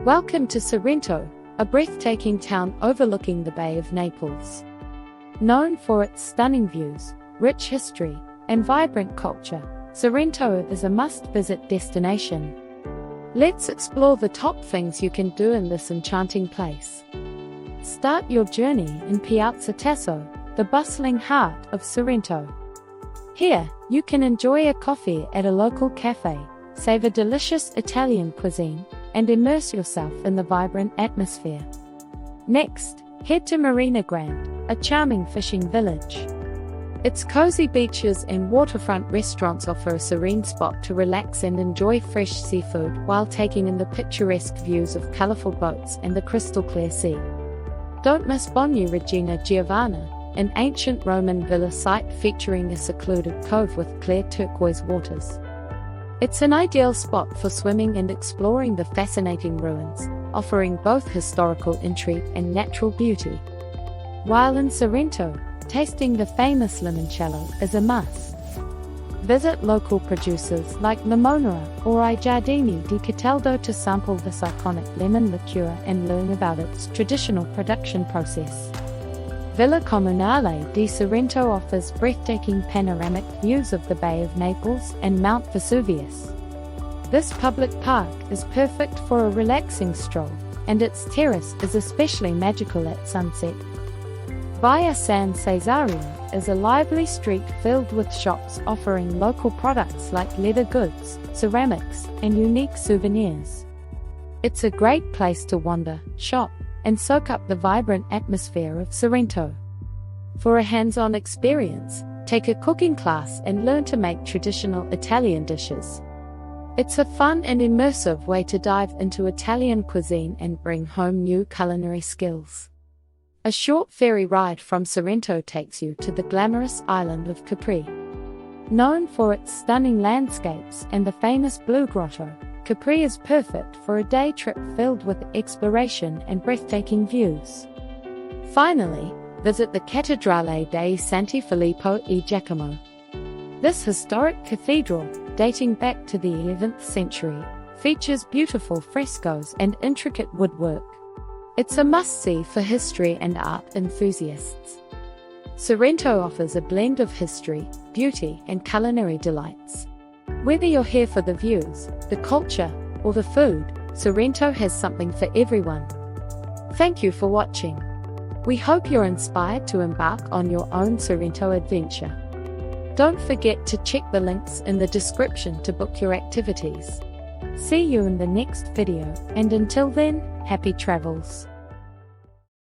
Welcome to Sorrento, a breathtaking town overlooking the Bay of Naples. Known for its stunning views, rich history, and vibrant culture, Sorrento is a must-visit destination. Let's explore the top things you can do in this enchanting place. Start your journey in Piazza Tasso, the bustling heart of Sorrento. Here, you can enjoy a coffee at a local cafe, savor delicious Italian cuisine, and immerse yourself in the vibrant atmosphere. Next, head to Marina Grande, a charming fishing village. Its cozy beaches and waterfront restaurants offer a serene spot to relax and enjoy fresh seafood while taking in the picturesque views of colorful boats and the crystal-clear sea. Don't miss Bagni Regina Giovanna, an ancient Roman villa site featuring a secluded cove with clear turquoise waters. It's an ideal spot for swimming and exploring the fascinating ruins, offering both historical intrigue and natural beauty. While in Sorrento, tasting the famous limoncello is a must. Visit local producers like Limonera or I Giardini di Cataldo to sample this iconic lemon liqueur and learn about its traditional production process. Villa Comunale di Sorrento offers breathtaking panoramic views of the Bay of Naples and Mount Vesuvius. This public park is perfect for a relaxing stroll, and its terrace is especially magical at sunset. Via San Cesario is a lively street filled with shops offering local products like leather goods, ceramics, and unique souvenirs. It's a great place to wander, shop, and soak up the vibrant atmosphere of Sorrento. For a hands-on experience, take a cooking class and learn to make traditional Italian dishes. It's a fun and immersive way to dive into Italian cuisine and bring home new culinary skills. A short ferry ride from Sorrento takes you to the glamorous island of Capri. Known for its stunning landscapes and the famous Blue Grotto, Capri is perfect for a day trip filled with exploration and breathtaking views. Finally, visit the Cattedrale dei Santi Filippo e Giacomo. This historic cathedral, dating back to the 11th century, features beautiful frescoes and intricate woodwork. It's a must-see for history and art enthusiasts. Sorrento offers a blend of history, beauty, and culinary delights. Whether you're here for the views, the culture, or the food, Sorrento has something for everyone. Thank you for watching. We hope you're inspired to embark on your own Sorrento adventure. Don't forget to check the links in the description to book your activities. See you in the next video, and until then, happy travels.